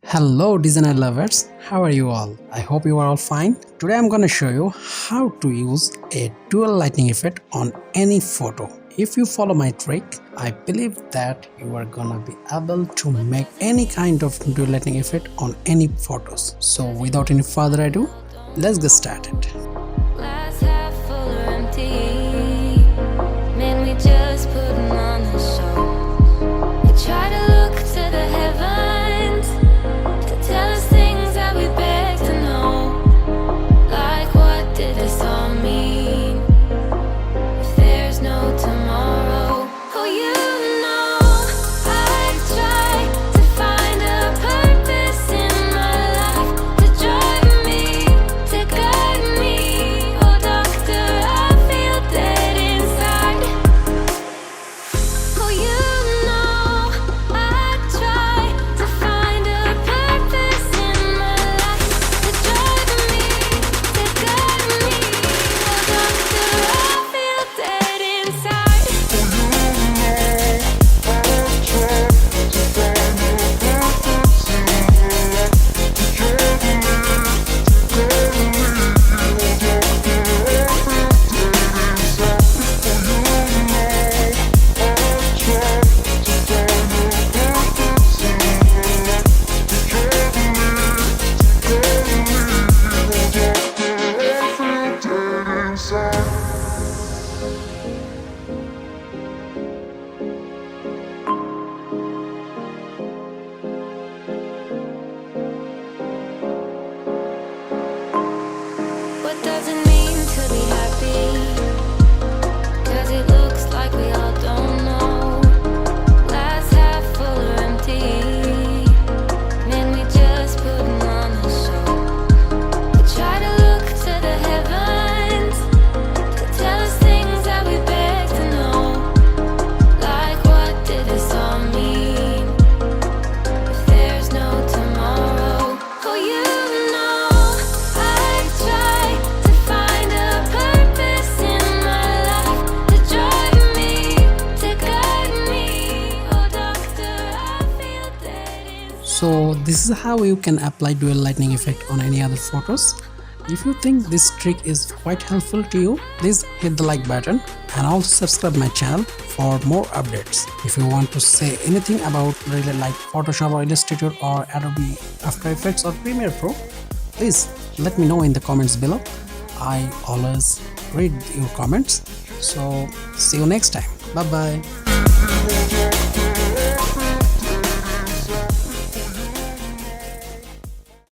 Hello designer lovers, how are you all? I hope you are all fine. Today I'm gonna show you how to use a dual lighting effect on any photo. If you follow my trick, I believe that you are gonna be able to make any kind of dual lighting effect on any photos. So without any further ado, let's get started. Glass half full or empty? Man, we just putting on a show. We try to look to the heavens to tell us things that we beg to know. Like, what did this all mean? If there's no tomorrow, oh, you know, I try to find a purpose in my life to drive me, to guide me. Oh, doctor, I feel dead inside. Oh, you know, I try to find a purpose in my life to drive me, to guide me. Oh, doctor, I feel dead inside. What does it mean to be happy? 'Cause it looks like we all don't know. Glass half full or empty? Man, we just putting on a show. We try to look to the heavens to tell us things that we beg to know. Like, what did this all mean? If there's no tomorrow, oh, you know, I try to find a purpose in my life to drive me, to guide me. Oh, doctor, I feel dead inside. So this is how you can apply dual lighting effect on any other photos. If you think this trick is quite helpful to you, please hit the like button and also subscribe my channel for more updates. If you want to say anything about really like Photoshop or Illustrator or Adobe After Effects or Premiere Pro, please let me know in the comments below. I always read your comments. So see you next time. Bye bye.